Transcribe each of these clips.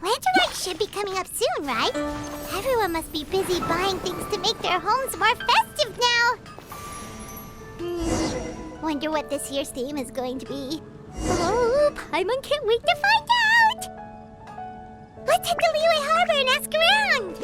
Lanternite should be coming up soon, right? Everyone must be busy buying things to make their homes more festive now. Wonder what this year's theme is going to be. Oh, Paimon can't wait to find out! Let's head to Liyue Harbor and ask around!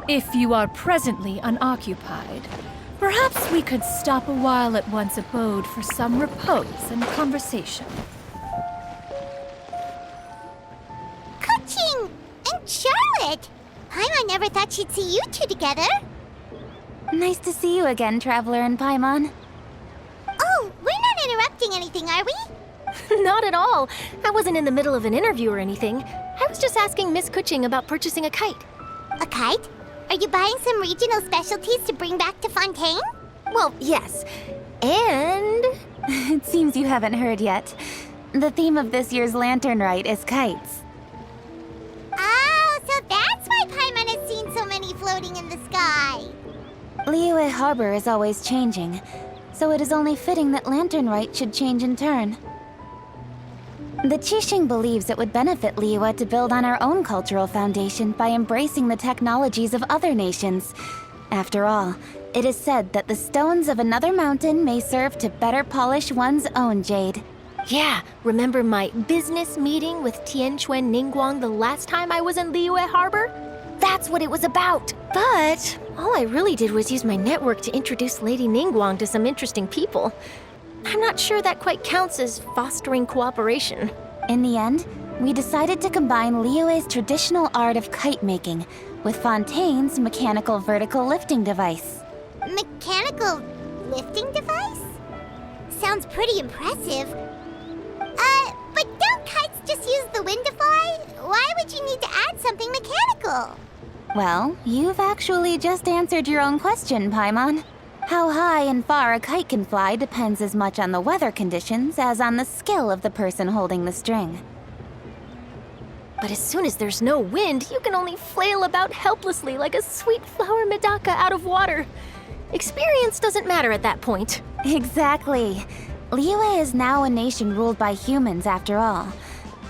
If you are presently unoccupied, perhaps we could stop a while at one's abode for some repose and conversation. Ka-ching! And Charlotte! Paimon never thought she'd see you two together. Nice to see you again, Traveler and Paimon. Oh, we're not interrupting anything, are we? Not at all. I wasn't in the middle of an interview or anything. I was just asking Miss Kuching about purchasing a kite. A kite? Are you buying some regional specialties to bring back to Fontaine? Well, yes. And... It seems you haven't heard yet. The theme of this year's Lantern Rite is kites. Oh, so that's why Paimon has seen so many floating in the sky. Liyue Harbor is always changing, so it is only fitting that Lantern Rite should change in turn. The Qixing believes it would benefit Liyue to build on our own cultural foundation by embracing the technologies of other nations. After all, it is said that the stones of another mountain may serve to better polish one's own jade. yeah, remember my business meeting with Tianquan Ningguang the last time I was in Liyue Harbor? That's what it was about. But all I really did was use my network to introduce Lady Ningguang to some interesting people. I'm not sure that quite counts as fostering cooperation. In the end, we decided to combine Liyue's traditional art of kite making with Fontaine's mechanical vertical lifting device. Mechanical lifting device? Sounds pretty impressive. But don't kites just use the wind to fly? Why would you need to add something mechanical? Well, you've actually just answered your own question, Paimon. How high and far a kite can fly depends as much on the weather conditions as on the skill of the person holding the string. But as soon as there's no wind, you can only flail about helplessly like a sweet flower medaka out of water. Experience doesn't matter at that point. Exactly. Liyue is now a nation ruled by humans after all.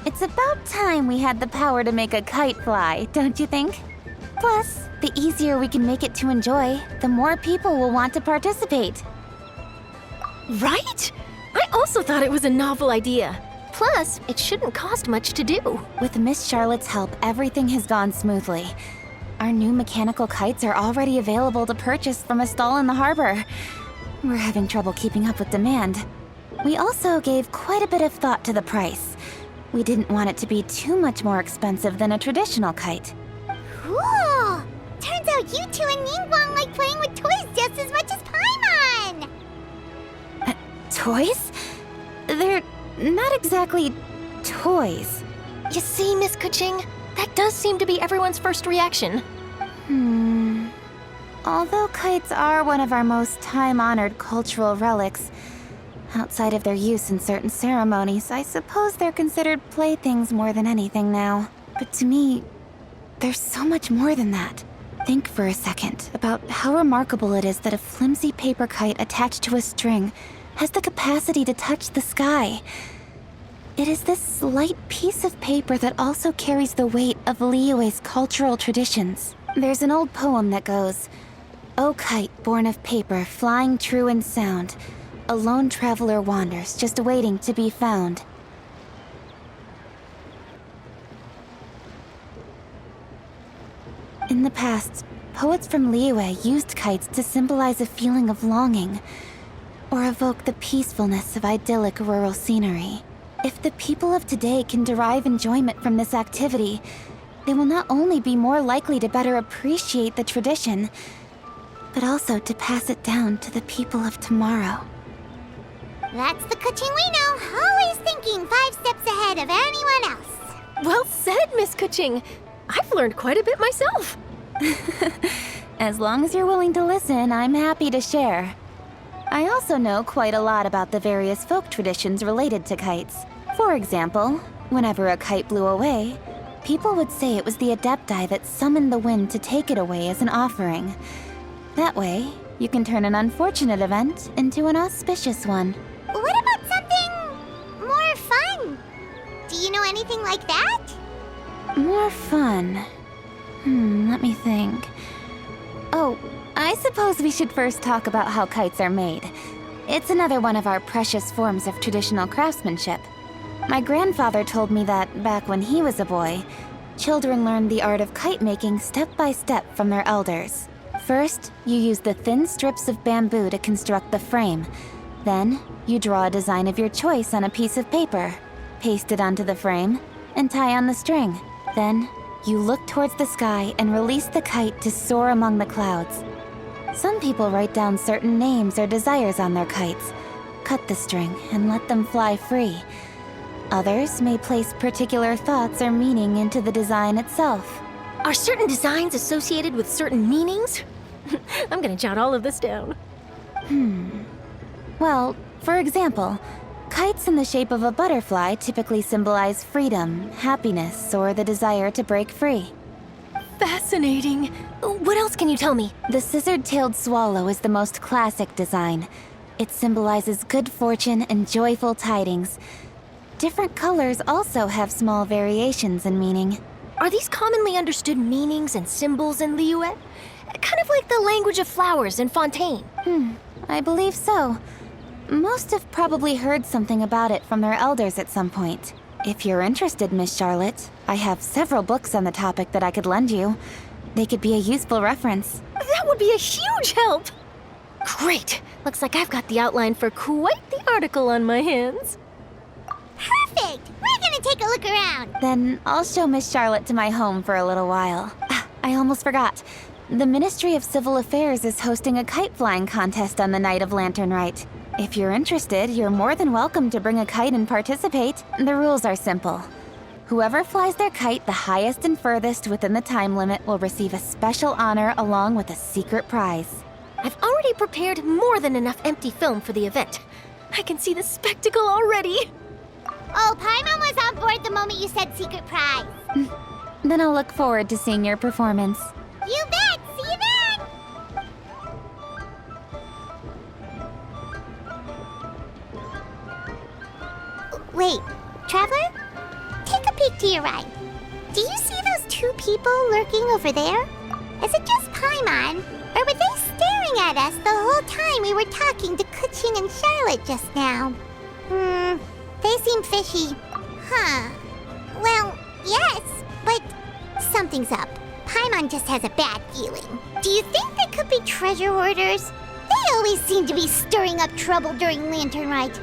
It's about time we had the power to make a kite fly, don't you think? Plus, the easier we can make it to enjoy, the more people will want to participate. Right? I also thought it was a novel idea. Plus, it shouldn't cost much to do. With Miss Charlotte's help, everything has gone smoothly. Our new mechanical kites are already available to purchase from a stall in the harbor. We're having trouble keeping up with demand. We also gave quite a bit of thought to the price. We didn't want it to be too much more expensive than a traditional kite. Cool! Turns out you two and Ningguang like playing with toys just as much as Paimon! Toys? They're not exactly toys. You see, Miss Kuching, that does seem to be everyone's first reaction. Although kites are one of our most time-honored cultural relics, outside of their use in certain ceremonies, I suppose they're considered playthings more than anything now. But to me, there's so much more than that. Think for a second about how remarkable it is that a flimsy paper kite attached to a string has the capacity to touch the sky. It is this light piece of paper that also carries the weight of Liyue's cultural traditions. There's an old poem that goes, "O kite born of paper, flying true in sound, a lone traveler wanders, just waiting to be found." In the past, poets from Liyue used kites to symbolize a feeling of longing. or evoke the peacefulness of idyllic rural scenery. If the people of today can derive enjoyment from this activity, they will not only be more likely to better appreciate the tradition, but also to pass it down to the people of tomorrow. That's the Kuching we know, always thinking 5 steps ahead of anyone else. Well said, Miss Kuching. I've learned quite a bit myself. As long as you're willing to listen, I'm happy to share. I also know quite a lot about the various folk traditions related to kites. For example, whenever a kite blew away, people would say it was the Adepti that summoned the wind to take it away as an offering. That way, you can turn an unfortunate event into an auspicious one. What about something more fun? Do you know anything like that? More fun. Let me think. Oh, I suppose we should first talk about how kites are made. It's another one of our precious forms of traditional craftsmanship. My grandfather told me that, back when he was a boy, children learned the art of kite making step by step from their elders. First, you use the thin strips of bamboo to construct the frame. Then, you draw a design of your choice on a piece of paper, paste it onto the frame, and tie on the string. Then, you look towards the sky and release the kite to soar among the clouds. Some people write down certain names or desires on their kites, cut the string, and let them fly free. Others may place particular thoughts or meaning into the design itself. Are certain designs associated with certain meanings? I'm gonna jot all of this down. Well, for example, kites in the shape of a butterfly typically symbolize freedom, happiness, or the desire to break free. Fascinating. What else can you tell me? The scissored-tailed swallow is the most classic design. It symbolizes good fortune and joyful tidings. Different colors also have small variations in meaning. Are these commonly understood meanings and symbols in Liyue? Kind of like the language of flowers in Fontaine. I believe so. Most have probably heard something about it from their elders at some point. If you're interested, Miss Charlotte, I have several books on the topic that I could lend you. They could be a useful reference. That would be a huge help! Great! Looks like I've got the outline for quite the article on my hands. Perfect! We're gonna take a look around. Then I'll show Miss Charlotte to my home for a little while. I almost forgot. The Ministry of Civil Affairs is hosting a kite flying contest on the night of Lantern Rite. If you're interested, you're more than welcome to bring a kite and participate. The rules are simple. Whoever flies their kite the highest and furthest within the time limit will receive a special honor along with a secret prize. I've already prepared more than enough empty film for the event. I can see the spectacle already. Oh, Paimon was on board the moment you said secret prize. Then I'll look forward to seeing your performance. You bet! See you then! Wait, Traveler? Take a peek to your right. Do you see those 2 people lurking over there? Is it just Paimon? Or were they staring at us the whole time we were talking to Kuching and Charlotte just now? They seem fishy. Huh. Well, yes, but something's up. Paimon just has a bad feeling. Do you think they could be treasure hoarders? They always seem to be stirring up trouble during Lantern Rite.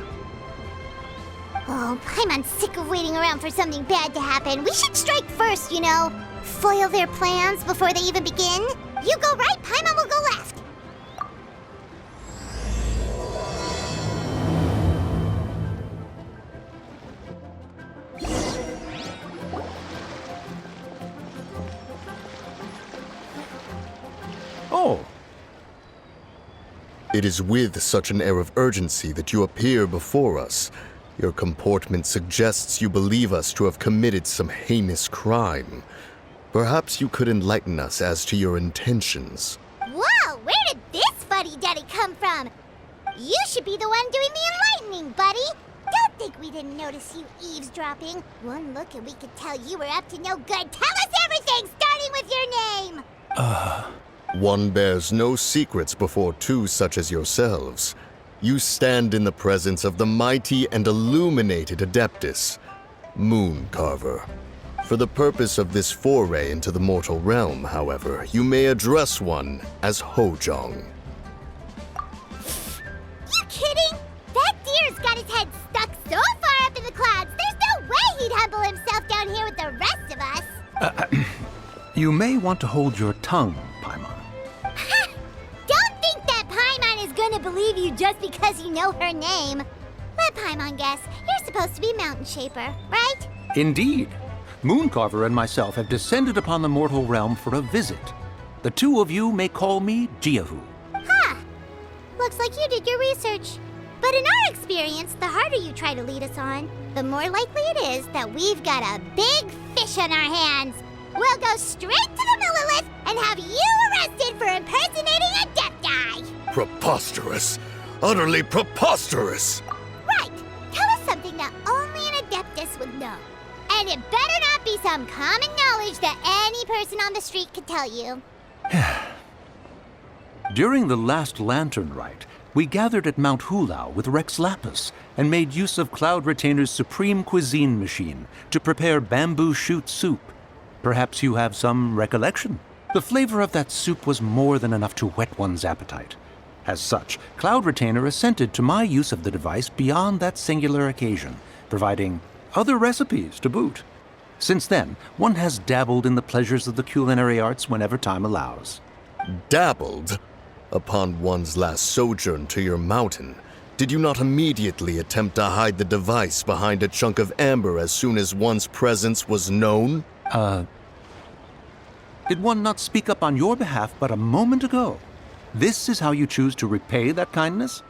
Oh, Paimon's sick of waiting around for something bad to happen. We should strike first, you know. Foil their plans before they even begin. You go right, Paimon will go left. Oh. It is with such an air of urgency that you appear before us. Your comportment suggests you believe us to have committed some heinous crime. Perhaps you could enlighten us as to your intentions. Whoa, where did this fuddy-duddy come from? You should be the one doing the enlightening, buddy. Don't think we didn't notice you eavesdropping. One look and we could tell you were up to no good. Tell us everything, starting with your name. One bears no secrets before 2 such as yourselves. You stand in the presence of the mighty and illuminated Adeptus, Mooncarver. For the purpose of this foray into the mortal realm, however, you may address one as Hojong. You kidding? assemble himself down here with the rest of us. You may want to hold your tongue, Paimon. Don't think that Paimon is gonna believe you just because you know her name. Let Paimon guess. You're supposed to be Mountain Shaper, right? Indeed. Mooncarver and myself have descended upon the mortal realm for a visit. The two of you may call me Jiahu. Huh. Looks like you did your research. But in our experience, the harder you try to lead us on, the more likely it is that we've got a big fish on our hands. We'll go straight to the Millilith and have you arrested for impersonating a Death-Eye. Preposterous. Utterly preposterous. Right. Tell us something that only an Adeptus would know. And it better not be some common knowledge that any person on the street could tell you. During the last lantern rite, we gathered at Mount Hulao with Rex Lapis and made use of Cloud Retainer's supreme cuisine machine to prepare bamboo shoot soup. Perhaps you have some recollection? The flavor of that soup was more than enough to whet one's appetite. As such, Cloud Retainer assented to my use of the device beyond that singular occasion, providing other recipes to boot. Since then, one has dabbled in the pleasures of the culinary arts whenever time allows. Dabbled? Upon one's last sojourn to your mountain, did you not immediately attempt to hide the device behind a chunk of amber as soon as one's presence was known? Did one not speak up on your behalf but a moment ago? This is how you choose to repay that kindness?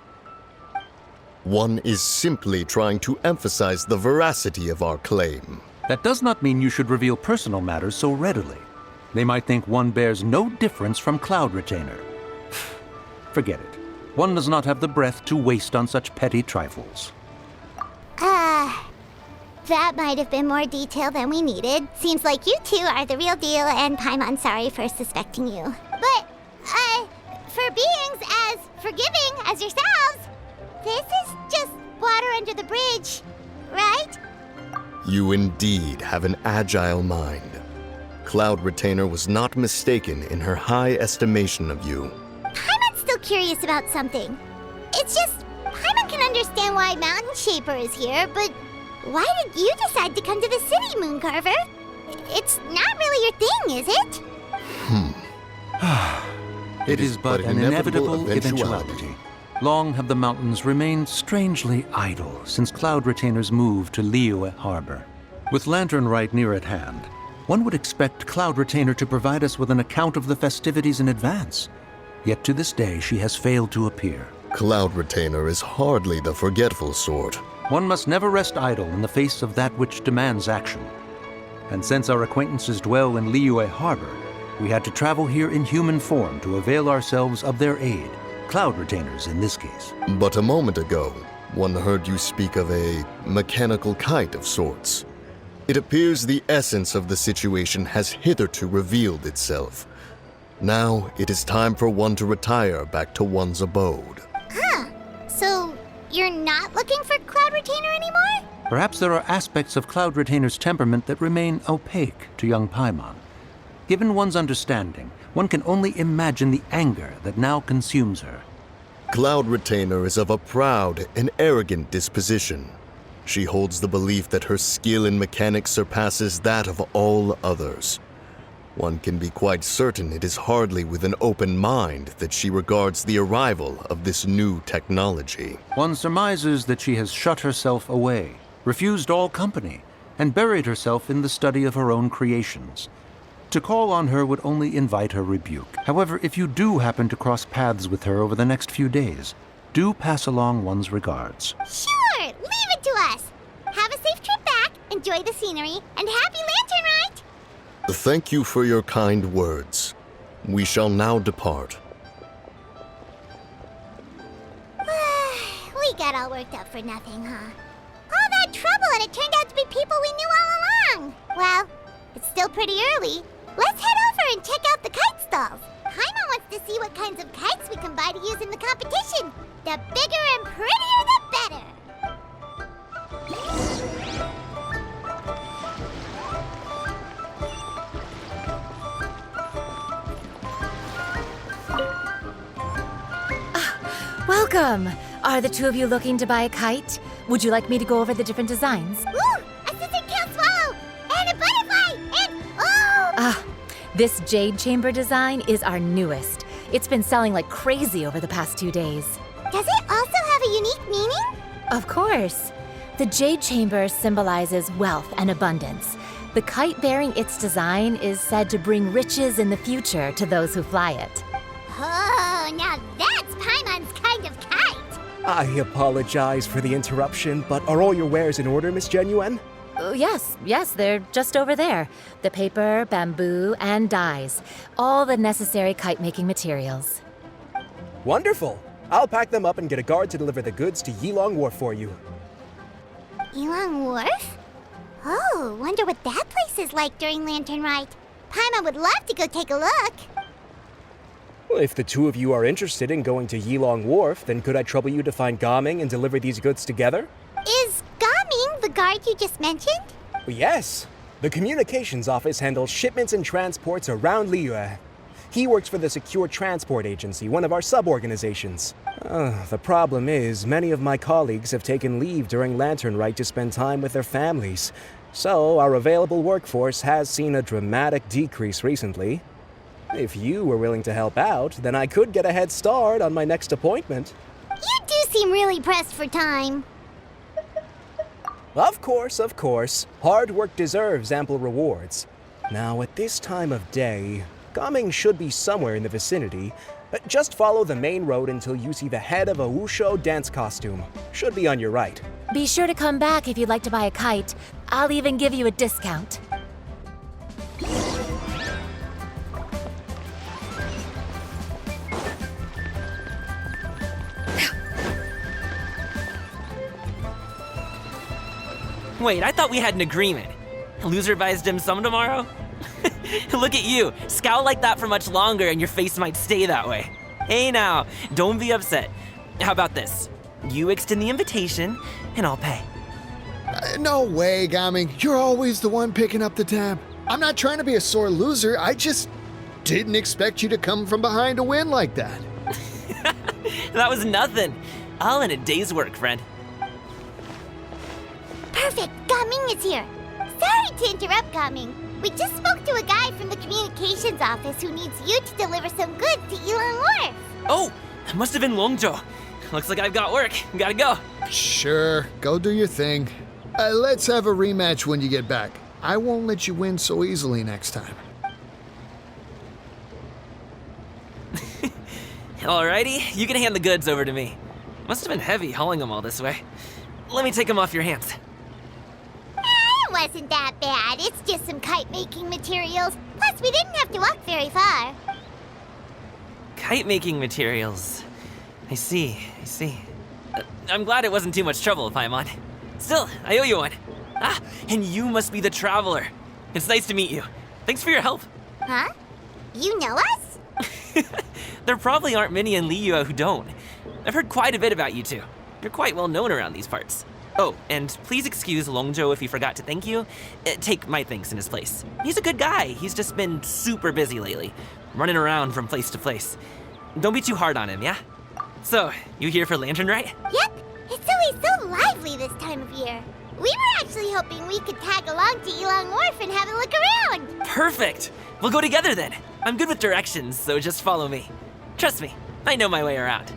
One is simply trying to emphasize the veracity of our claim. That does not mean you should reveal personal matters so readily. They might think one bears no difference from Cloud Retainer. Forget it. One does not have the breath to waste on such petty trifles. That might have been more detail than we needed. Seems like you two are the real deal, and Paimon sorry for suspecting you. But, for beings as forgiving as yourselves, this is just water under the bridge, right? You indeed have an agile mind. Cloud Retainer was not mistaken in her high estimation of you. Paimon's still curious about something. It's just, Paimon can understand why Mountain Shaper is here, but why did you decide to come to the city, Mooncarver? It's not really your thing, is it? It is but an inevitable eventuality. Long have the mountains remained strangely idle since Cloud Retainer's move to Liyue Harbor. With Lantern Rite near at hand, one would expect Cloud Retainer to provide us with an account of the festivities in advance. Yet to this day, she has failed to appear. Cloud Retainer is hardly the forgetful sort. One must never rest idle in the face of that which demands action. And since our acquaintances dwell in Liyue Harbor, we had to travel here in human form to avail ourselves of their aid, Cloud Retainers in this case. But a moment ago, one heard you speak of a mechanical kite of sorts. It appears the essence of the situation has hitherto revealed itself. Now it is time for one to retire back to one's abode. So, you're not looking for Cloud Retainer anymore? Perhaps there are aspects of Cloud Retainer's temperament that remain opaque to young Paimon. Given one's understanding, one can only imagine the anger that now consumes her. Cloud Retainer is of a proud and arrogant disposition. She holds the belief that her skill in mechanics surpasses that of all others. One can be quite certain it is hardly with an open mind that she regards the arrival of this new technology. One surmises that she has shut herself away, refused all company, and buried herself in the study of her own creations. To call on her would only invite her rebuke. However, if you do happen to cross paths with her over the next few days, do pass along one's regards. Sure, leave it to us. Have a safe trip back, enjoy the scenery, and happy Lantern Rite! Thank you for your kind words. We shall now depart. We got all worked up for nothing, huh? All that trouble and it turned out to be people we knew all along. Well, it's still pretty early. Let's head over and check out the kite stalls. Paimon wants to see what kinds of kites we can buy to use in the competition. The bigger and prettier, the better. Welcome! Are the two of you looking to buy a kite? Would you like me to go over the different designs? Ooh, Assistant Count Swallow This jade chamber design is our newest. It's been selling like crazy over the past 2 days. Does it also have a unique meaning? Of course. The jade chamber symbolizes wealth and abundance. The kite bearing its design is said to bring riches in the future to those who fly it. Oh, now that's Paimon's kind of kite. I apologize for the interruption, but are all your wares in order, Miss Genuine? Yes, they're just over there. The paper, bamboo, and dyes. All the necessary kite-making materials. Wonderful. I'll pack them up and get a guard to deliver the goods to Yilong Wharf for you. Yilong Wharf? Oh, wonder what that place is like during Lantern Rite. Paimon would love to go take a look. Well, if the two of you are interested in going to Yilong Wharf, then could I trouble you to find Gaming and deliver these goods together? Is Gaming the guard you just mentioned? Yes. The communications office handles shipments and transports around Liyue. He works for the Secure Transport Agency, one of our sub-organizations. The problem is, many of my colleagues have taken leave during Lantern Rite to spend time with their families. So, our available workforce has seen a dramatic decrease recently. If you were willing to help out, then I could get a head start on my next appointment. You do seem really pressed for time. Of course. Hard work deserves ample rewards. Now, at this time of day, Gaming should be somewhere in the vicinity. Just follow the main road until you see the head of a Wushu dance costume. Should be on your right. Be sure to come back if you'd like to buy a kite. I'll even give you a discount. Wait, I thought we had an agreement. Loser buys dim sum tomorrow? Look at you. Scowl like that for much longer and your face might stay that way. Hey now, don't be upset. How about this? You extend the invitation and I'll pay. No way, Gaming. You're always the one picking up the tab. I'm not trying to be a sore loser. I just didn't expect you to come from behind to win like that. That was nothing. All in a day's work, friend. Perfect, Gaming is here. Sorry to interrupt, Gaming. We just spoke to a guy from the communications office who needs you to deliver some goods to Yilong Wharf. Oh, it must have been Longzhou. Looks like I've got work. Gotta go. Sure, go do your thing. Let's have a rematch when you get back. I won't let you win so easily next time. Alrighty, you can hand the goods over to me. Must have been heavy hauling them all this way. Let me take them off your hands. It wasn't that bad. It's just some kite-making materials. Plus, we didn't have to walk very far. Kite-making materials. I see. I'm glad it wasn't too much trouble, Paimon. Still, I owe you one. Ah, and you must be the traveler. It's nice to meet you. Thanks for your help. Huh? You know us? There probably aren't many in Liyue who don't. I've heard quite a bit about you two. You're quite well known around these parts. Oh, and please excuse Longzhou if he forgot to thank you. Take my thanks in his place. He's a good guy. He's just been super busy lately, running around from place to place. Don't be too hard on him, yeah? So, you here for Lantern Rite? Yep. It's always so lively this time of year. We were actually hoping we could tag along to Yilong Wharf and have a look around. Perfect. We'll go together then. I'm good with directions, so just follow me. Trust me, I know my way around.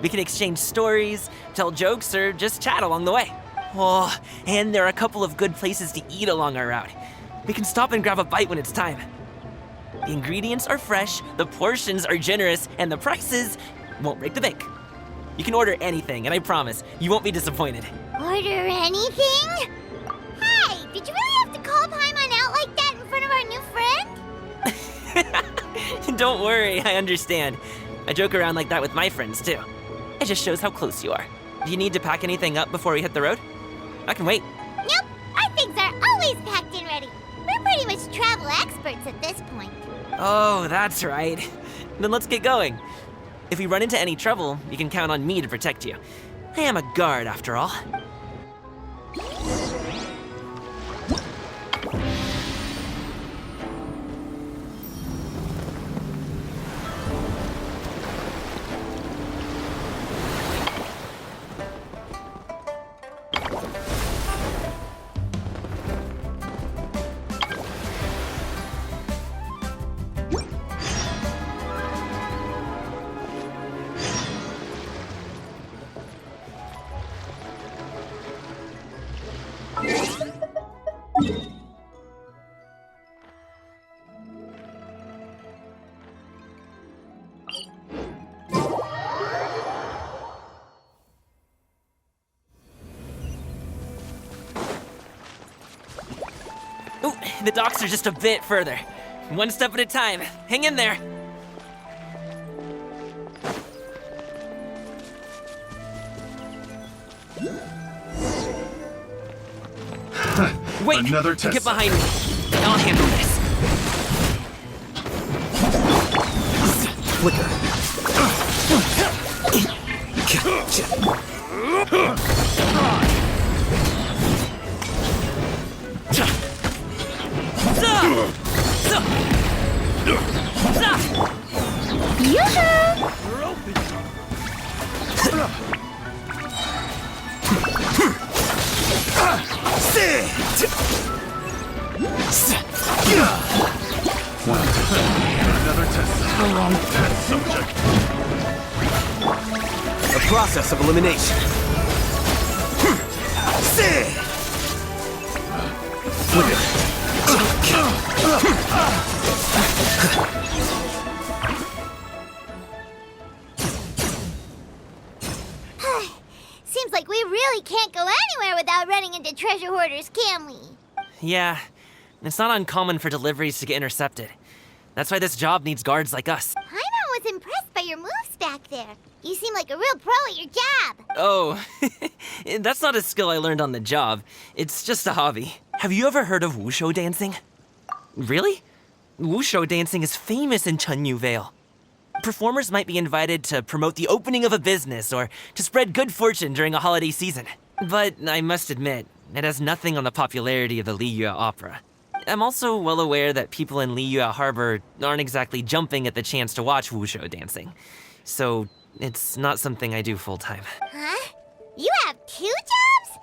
We can exchange stories, tell jokes, or just chat along the way. Oh, and there are a couple of good places to eat along our route. We can stop and grab a bite when it's time. The ingredients are fresh, the portions are generous, and the prices won't break the bank. You can order anything, and I promise, you won't be disappointed. Order anything? Hey, did you really have to call Paimon out like that in front of our new friend? Don't worry, I understand. I joke around like that with my friends, too. It just shows how close you are. Do you need to pack anything up before we hit the road? I can wait. Nope, our things are always packed and ready. We're pretty much travel experts at this point. Oh, that's right. Then let's get going. If we run into any trouble, you can count on me to protect you. I am a guard, after all. The docks are just a bit further. One step at a time. Hang in there. Wait! Another test. Get behind me. I'll handle this. Flicker. Another test. Test subject. A process of elimination. Seems like we really can't go anywhere without running into treasure hoarders, can we? Yeah, it's not uncommon for deliveries to get intercepted. That's why this job needs guards like us. Paimon was impressed by your moves back there. You seem like a real pro at your job. Oh, that's not a skill I learned on the job. It's just a hobby. Have you ever heard of wushu dancing? Really? Wushu dancing is famous in Chunyu Vale. Performers might be invited to promote the opening of a business or to spread good fortune during a holiday season. But I must admit, it has nothing on the popularity of the Liyue Opera. I'm also well aware that people in Liyue Harbor aren't exactly jumping at the chance to watch wushu dancing. So it's not something I do full-time. Huh? You have 2 jobs?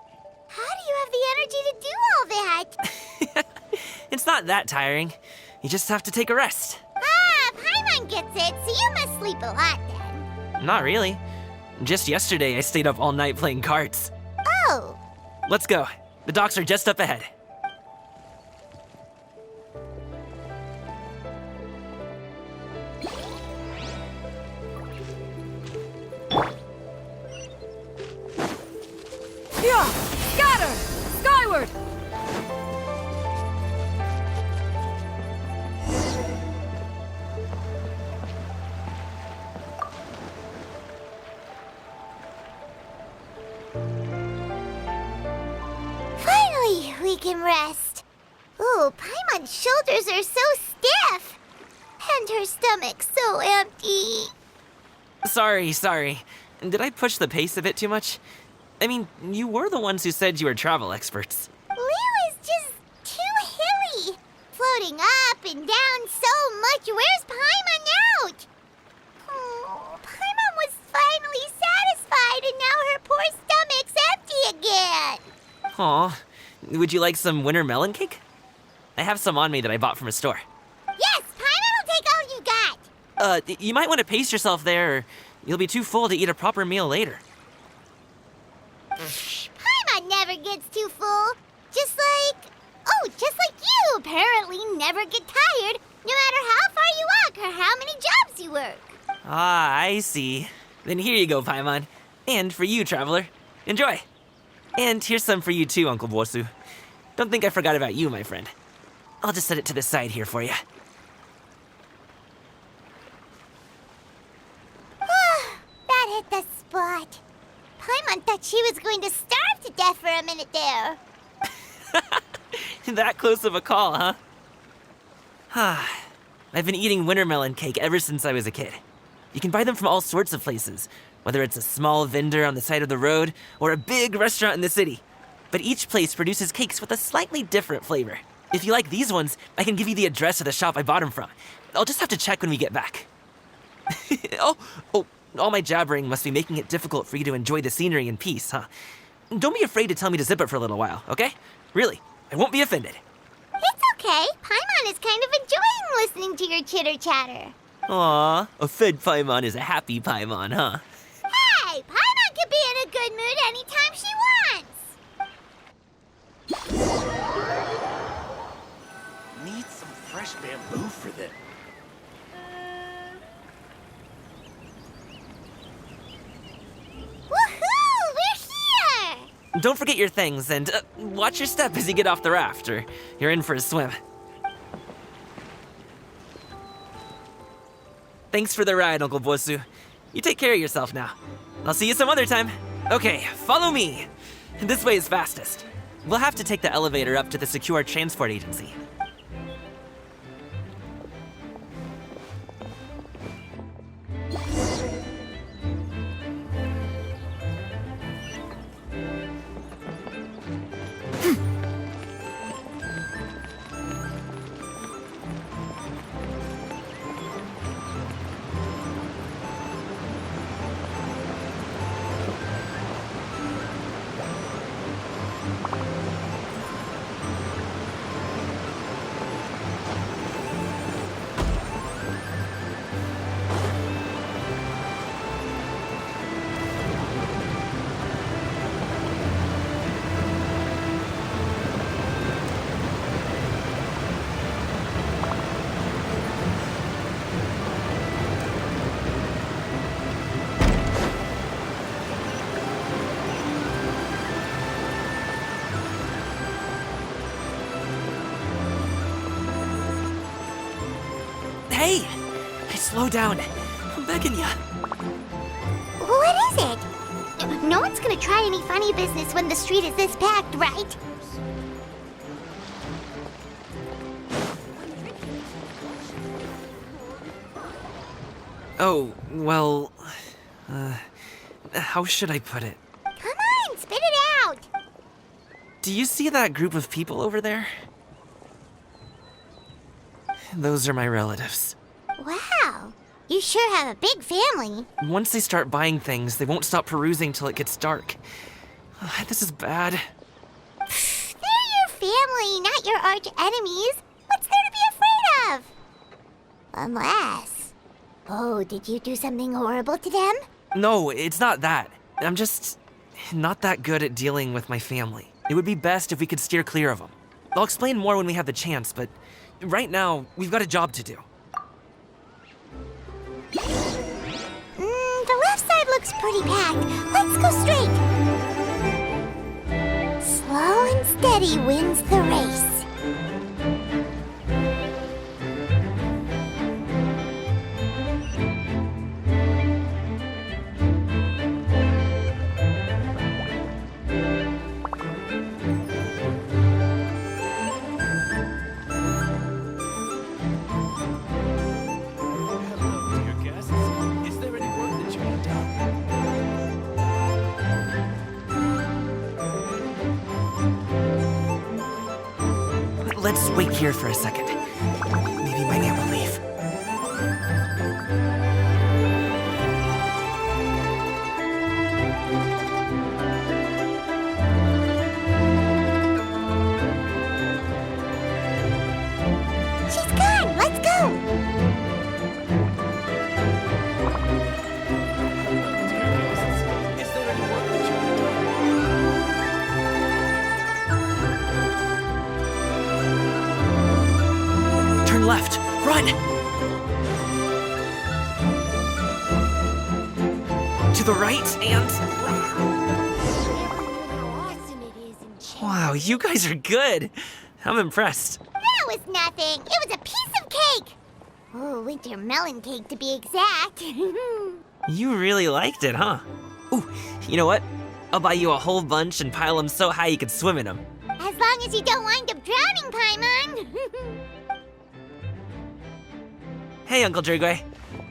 How do you have the energy to do all that? It's not that tiring. You just have to take a rest. Ah, Paimon gets it, so you must sleep a lot then. Not really. Just yesterday, I stayed up all night playing cards. Oh. Let's go. The docks are just up ahead. Yeah! Scatter! Skyward! Finally, we can rest. Ooh, Paimon's shoulders are so stiff. And her stomach so empty. Sorry. Did I push the pace a bit too much? I mean, you were the ones who said you were travel experts. Liu is just too hilly. Floating up and down so much. Where's Paimon out? Oh, Paimon was finally satisfied and now her poor stomach's empty again. Aw, would you like some winter melon cake? I have some on me that I bought from a store. Yes, Paimon will take all you got. You might want to pace yourself there, or you'll be too full to eat a proper meal later. Paimon never gets too full. Just like you apparently never get tired, no matter how far you walk or how many jobs you work. Ah, I see. Then here you go, Paimon. And for you, traveler. Enjoy. And here's some for you too, Uncle Bosu. Don't think I forgot about you, my friend. I'll just set it to the side here for you. That hit the spot. Paimon thought she was going to starve to death for a minute there. That close of a call, huh? I've been eating winter melon cake ever since I was a kid. You can buy them from all sorts of places, whether it's a small vendor on the side of the road or a big restaurant in the city. But each place produces cakes with a slightly different flavor. If you like these ones, I can give you the address of the shop I bought them from. I'll just have to check when we get back. Oh, all my jabbering must be making it difficult for you to enjoy the scenery in peace, huh? Don't be afraid to tell me to zip it for a little while, okay? Really, I won't be offended. It's okay. Paimon is kind of enjoying listening to your chitter-chatter. Aw, a fed Paimon is a happy Paimon, huh? Hey, Paimon can be in a good mood anytime she wants. Need some fresh bamboo for this. Woohoo! We're here! Don't forget your things, and watch your step as you get off the raft, or you're in for a swim. Thanks for the ride, Uncle Bosu. You take care of yourself now. I'll see you some other time. Okay, follow me. This way is fastest. We'll have to take the elevator up to the secure transport agency. Hey! Slow down. I'm begging ya. What is it? No one's gonna try any funny business when the street is this packed, right? Oh, well... how should I put it? Come on, spit it out! Do you see that group of people over there? Those are my relatives. Wow, you sure have a big family. Once they start buying things, they won't stop perusing till it gets dark. This is bad. They're your family, not your arch enemies. What's there to be afraid of? Unless... Oh, did you do something horrible to them? No, it's not that. I'm just not that good at dealing with my family. It would be best if we could steer clear of them. I'll explain more when we have the chance, but right now, we've got a job to do. The left side looks pretty packed. Let's go straight. Slow and steady wins the race. Let's wait here for a second. Maybe my aunt will leave. She's gone. Let's go. Turn left. Run! To the right and... Wow, you guys are good. I'm impressed. That was nothing. It was a piece of cake. Oh, winter melon cake to be exact. You really liked it, huh? Ooh, you know what? I'll buy you a whole bunch and pile them so high you could swim in them. As long as you don't wind up drowning, Paimon. Hey, Uncle Jirgwe.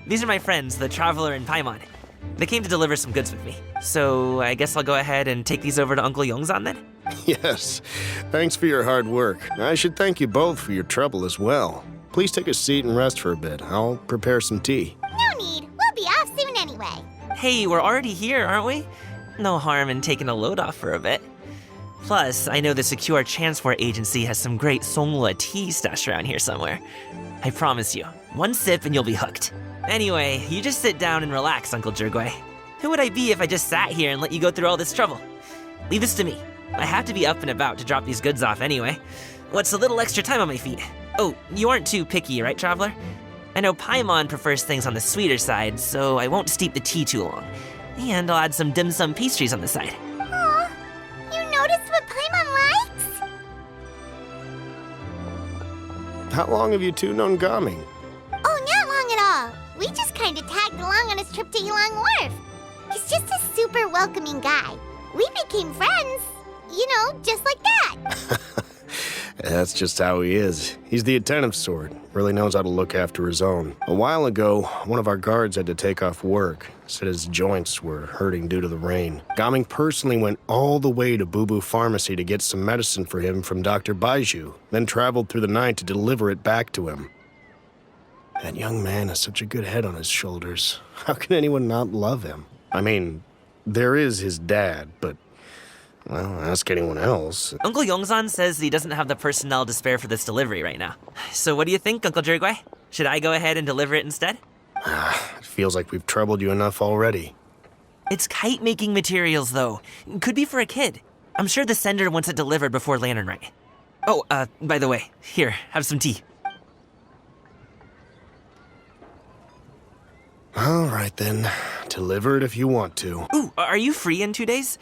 These are my friends, the Traveler and Paimon. They came to deliver some goods with me. So I guess I'll go ahead and take these over to Uncle Yongzan then? Yes. Thanks for your hard work. I should thank you both for your trouble as well. Please take a seat and rest for a bit. I'll prepare some tea. No need. We'll be off soon anyway. Hey, we're already here, aren't we? No harm in taking a load off for a bit. Plus, I know the Secure Transport Agency has some great Songhua tea stashed around here somewhere. I promise you, one sip and you'll be hooked. Anyway, you just sit down and relax, Uncle Jirgwe. Who would I be if I just sat here and let you go through all this trouble? Leave this to me. I have to be up and about to drop these goods off anyway. What's a little extra time on my feet? Oh, you aren't too picky, right, Traveler? I know Paimon prefers things on the sweeter side, so I won't steep the tea too long. And I'll add some dim sum pastries on the side. Aw, you noticed what Paimon likes? How long have you two known Gaming? Oh, not long at all. we just kind of tagged along on his trip to Yulong Wharf. He's just a super welcoming guy. We became friends, you know, just like that. That's just how he is. He's the attentive sort. Really knows how to look after his own. A while ago, one of our guards had to take off work. Said his joints were hurting due to the rain. Gaming personally went all the way to Boo Boo Pharmacy to get some medicine for him from Dr. Baiju, then traveled through the night to deliver it back to him. That young man has such a good head on his shoulders. How can anyone not love him? I mean, there is his dad, but, well, ask anyone else. Uncle Yongzan says he doesn't have the personnel to spare for this delivery right now. So what do you think, Uncle Jirgui? Should I go ahead and deliver it instead? It feels like we've troubled you enough already. It's kite-making materials, though. Could be for a kid. I'm sure the sender wants it delivered before Lantern Rite. Oh, by the way, here, have some tea. All right, then. Deliver it if you want to. Ooh, are you free in 2 days?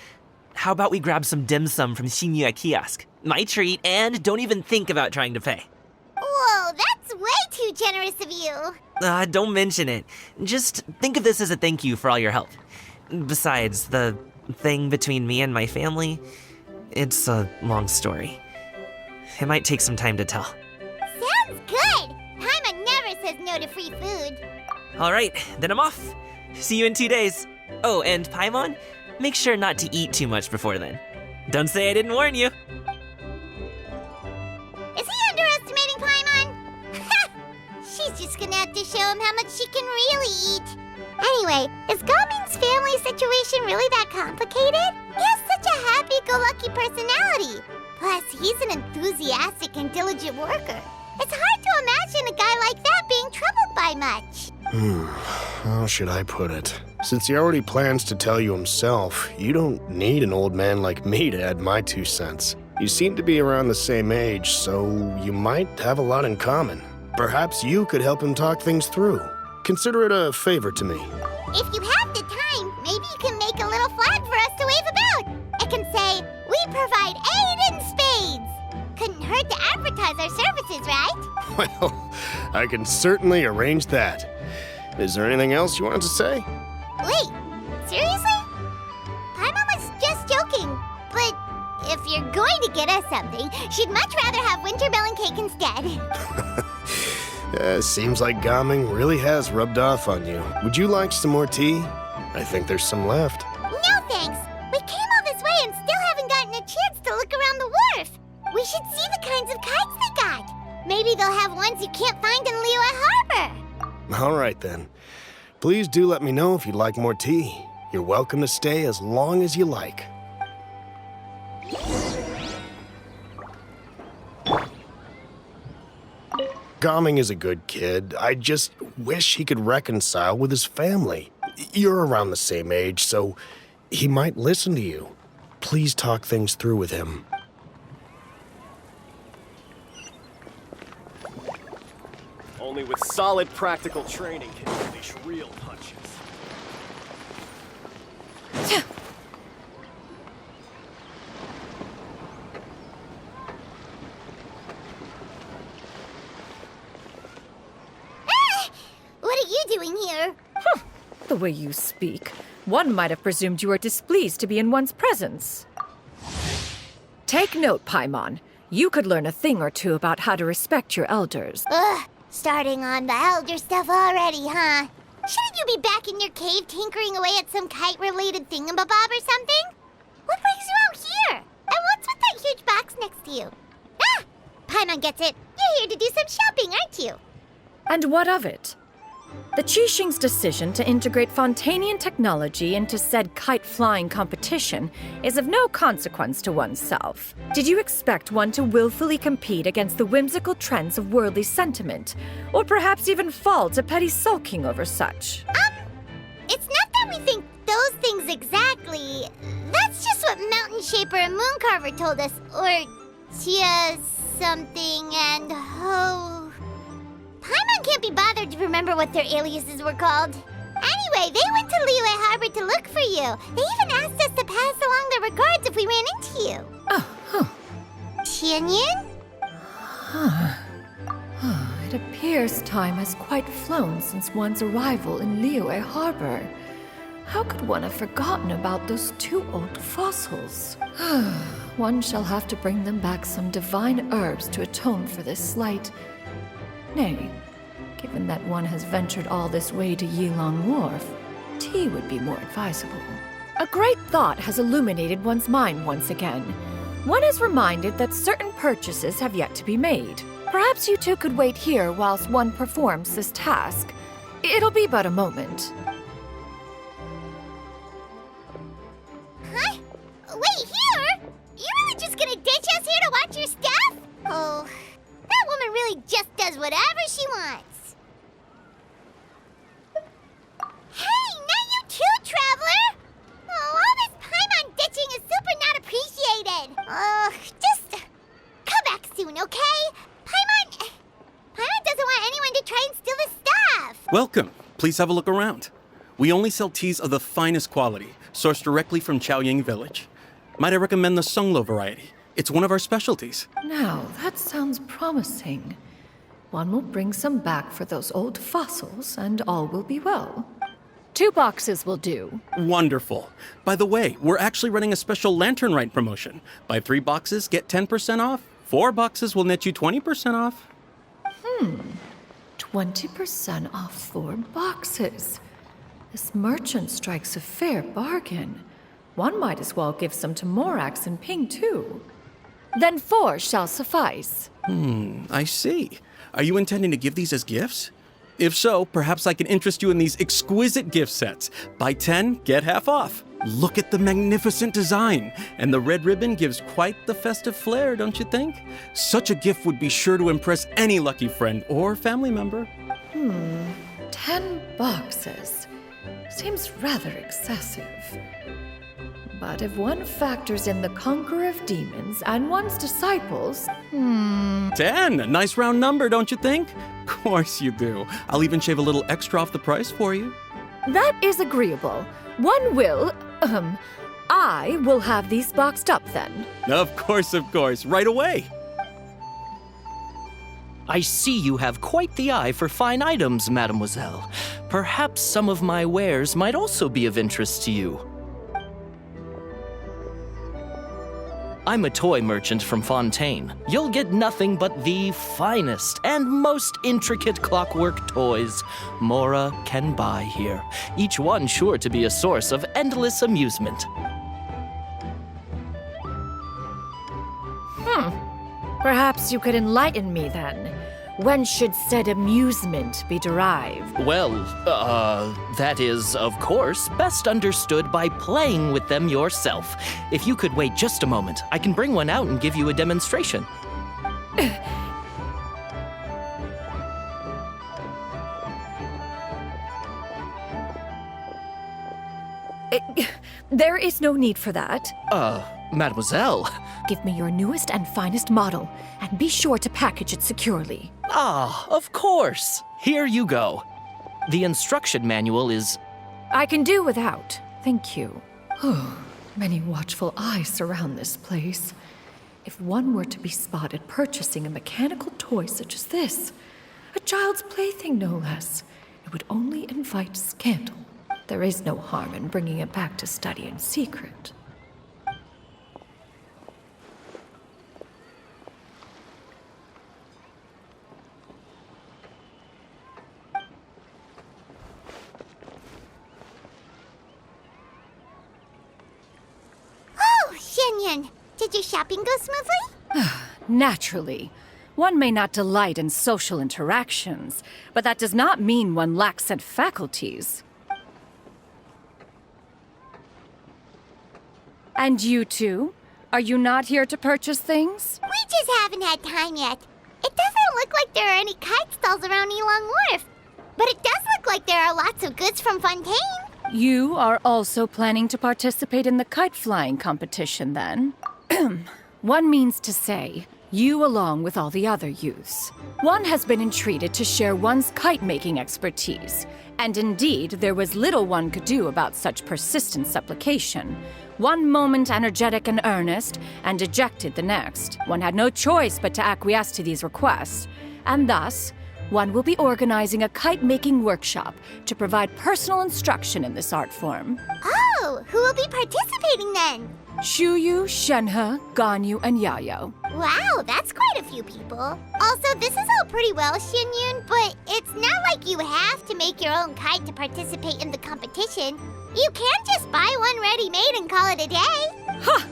How about we grab some dim sum from Shinya Kiosk? My treat, and don't even think about trying to pay. Whoa, that's way too generous of you. Don't mention it. Just think of this as a thank you for all your help. Besides, the thing between me and my family, it's a long story. It might take some time to tell. Sounds good. Paimon never says no to free food. All right, then I'm off. See you in 2 days. Oh, and Paimon, make sure not to eat too much before then. Don't say I didn't warn you. Is he underestimating Paimon? She's just gonna have to show him how much she can really eat. Anyway, is Gaming's family situation really that complicated? He has such a happy-go-lucky personality. Plus, he's an enthusiastic and diligent worker. It's hard to imagine a guy like that being troubled by much. How should I put it? Since he already plans to tell you himself, you don't need an old man like me to add my 2 cents. You seem to be around the same age, so you might have a lot in common. Perhaps you could help him talk things through. Consider it a favor to me. If you have the time, maybe you can make a little flag for us to wave about. It can say, "We provide aid in spades." Couldn't hurt to advertise our services, right? Well, I can certainly arrange that. Is there anything else you wanted to say? Wait, seriously? Paimon was just joking, but if you're going to get us something, she'd much rather have wintermelon cake instead. Seems like Gaming really has rubbed off on you. Would you like some more tea? I think there's some left. No thanks. We came all this way and still haven't gotten a chance to look around the wharf. We should see the kinds of kites they got. Maybe they'll have ones you can't find in Liyue Harbor. All right, then. Please do let me know if you'd like more tea. You're welcome to stay as long as you like. Gaming is a good kid. I just wish he could reconcile with his family. You're around the same age, so he might listen to you. Please talk things through with him. Only with solid practical training can you unleash real punches. What are you doing here? The way you speak, one might have presumed you were displeased to be in one's presence. Take note, Paimon. You could learn a thing or two about how to respect your elders. Ugh, starting on the elder stuff already, huh? Shouldn't you be back in your cave tinkering away at some kite-related thingamabob or something? What brings you out here? And what's with that huge box next to you? Ah! Paimon gets it. You're here to do some shopping, aren't you? And what of it? The Qixing's decision to integrate Fontanian technology into said kite-flying competition is of no consequence to oneself. Did you expect one to willfully compete against the whimsical trends of worldly sentiment, or perhaps even fall to petty sulking over such? It's not that we think those things exactly. That's just what Mountain Shaper and Moon Carver told us, or Tia something and Ho... Paimon can't be bothered to remember what their aliases were called. Anyway, they went to Liyue Harbor to look for you. They even asked us to pass along their regards if we ran into you. Oh, huh. Tianyin? It appears time has quite flown since one's arrival in Liyue Harbor. How could one have forgotten about those two old fossils? One shall have to bring them back some divine herbs to atone for this slight. Nay, given that one has ventured all this way to Yilong Wharf, tea would be more advisable. A great thought has illuminated one's mind once again. One is reminded that certain purchases have yet to be made. Perhaps you two could wait here whilst one performs this task. It'll be but a moment. Huh? Wait, here? You're really just gonna ditch us here to watch your stuff? Oh, that woman really just does whatever she wants. Hey, not you too, Traveler! Oh, all this Paimon ditching is super not appreciated. Just come back soon, okay? Paimon doesn't want anyone to try and steal his stuff. Welcome. Please have a look around. We only sell teas of the finest quality, sourced directly from Chaoying Village. Might I recommend the Sunglo variety? It's one of our specialties. Now, that sounds promising. One will bring some back for those old fossils, and all will be well. 2 boxes will do. Wonderful. By the way, we're actually running a special Lantern Rite promotion. Buy 3 boxes, get 10% off. 4 boxes will net you 20% off. 20% off 4 boxes. This merchant strikes a fair bargain. One might as well give some to Morax and Ping, too. Then 4 shall suffice. I see. Are you intending to give these as gifts? If so, perhaps I can interest you in these exquisite gift sets. Buy 10, get half off. Look at the magnificent design. And the red ribbon gives quite the festive flair, don't you think? Such a gift would be sure to impress any lucky friend or family member. 10 boxes. Seems rather excessive. But if one factors in the Conqueror of Demons and one's disciples... 10! A nice round number, don't you think? Of course you do. I'll even shave a little extra off the price for you. That is agreeable. One will... I will have these boxed up then. Of course, right away. I see you have quite the eye for fine items, mademoiselle. Perhaps some of my wares might also be of interest to you. I'm a toy merchant from Fontaine. You'll get nothing but the finest and most intricate clockwork toys Mora can buy here, each one sure to be a source of endless amusement. Perhaps you could enlighten me then. When should said amusement be derived? Well, that is, of course, best understood by playing with them yourself. If you could wait just a moment, I can bring one out and give you a demonstration. There is no need for that. Mademoiselle. Give me your newest and finest model, and be sure to package it securely. Ah, of course. Here you go. The instruction manual is... I can do without, thank you. Many watchful eyes surround this place. If one were to be spotted purchasing a mechanical toy such as this, a child's plaything no less, it would only invite scandal. There is no harm in bringing it back to study in secret. Did your shopping go smoothly? Naturally. One may not delight in social interactions, but that does not mean one lacks said faculties. And you two? Are you not here to purchase things? We just haven't had time yet. It doesn't look like there are any kite stalls around Yilong Wharf, but it does look like there are lots of goods from Fontaine. You are also planning to participate in the kite flying competition, then? One means to say, you along with all the other youths. One has been entreated to share one's kite-making expertise, and indeed, there was little one could do about such persistent supplication. One moment energetic and earnest, and dejected the next. One had no choice but to acquiesce to these requests, and thus, One will be organizing a kite-making workshop to provide personal instruction in this art form. Oh, who will be participating then? Shuyu, Shenhe, Ganyu, and Yayo. Wow, that's quite a few people. Also, this is all pretty well, Xinyun, but it's not like you have to make your own kite to participate in the competition. You can't just buy one ready-made and call it a day. Ha!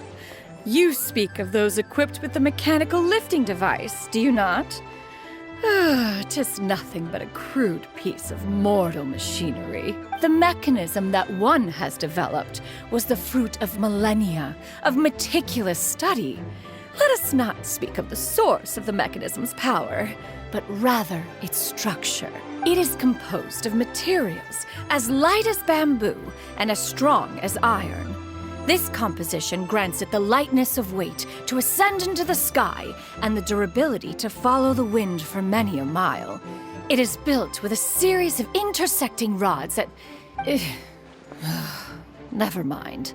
You speak of those equipped with the mechanical lifting device, do you not? 'Tis nothing but a crude piece of mortal machinery. The mechanism that one has developed was the fruit of millennia of meticulous study. Let us not speak of the source of the mechanism's power, but rather its structure. It is composed of materials as light as bamboo and as strong as iron. This composition grants it the lightness of weight to ascend into the sky and the durability to follow the wind for many a mile. It is built with a series of intersecting rods that... Never mind.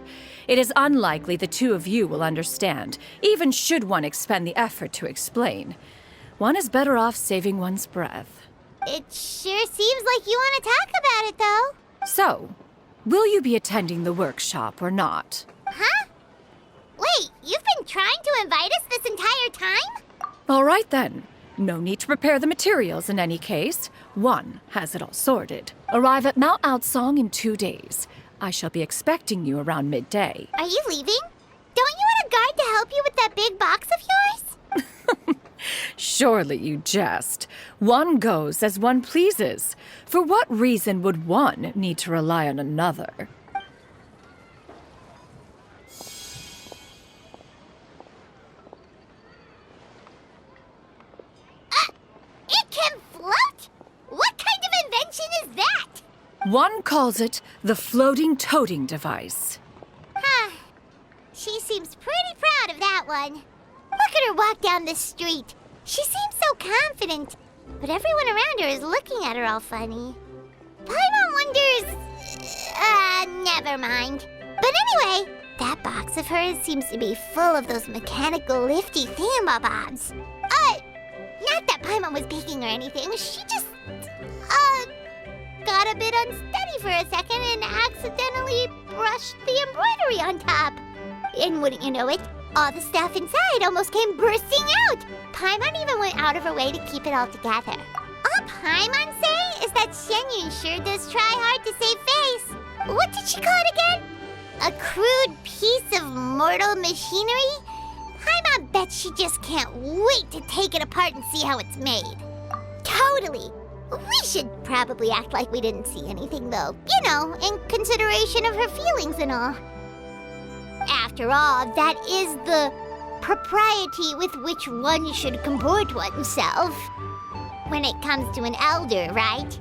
It is unlikely the two of you will understand, even should one expend the effort to explain. One is better off saving one's breath. It sure seems like you want to talk about it, though. So, will you be attending the workshop or not? Huh? Wait, you've been trying to invite us this entire time? All right then. No need to prepare the materials in any case. One has it all sorted. Arrive at Mount Outsong in 2 days. I shall be expecting you around midday. Are you leaving? Don't you want a guard to help you with that big box of yours? Surely you jest. One goes as one pleases. For what reason would one need to rely on another? It can float? What kind of invention is that? One calls it the floating toting device. Huh. She seems pretty proud of that one. Look at her walk down the street. She seems so confident, but everyone around her is looking at her all funny. Paimon wonders... never mind. But anyway, that box of hers seems to be full of those mechanical lifty thingamabobs. Not that Paimon was peeking or anything. She just, got a bit unsteady for a second and accidentally brushed the embroidery on top. And wouldn't you know it, all the stuff inside almost came bursting out. Paimon even went out of her way to keep it all together. All Paimon say is that Xianyun sure does try hard to save face. What did she call it again? A crude piece of mortal machinery? Paimon bet she just can't wait to take it apart and see how it's made. Totally. We should probably act like we didn't see anything, though. You know, in consideration of her feelings and all. After all, that is the propriety with which one should comport oneself. When it comes to an elder, right?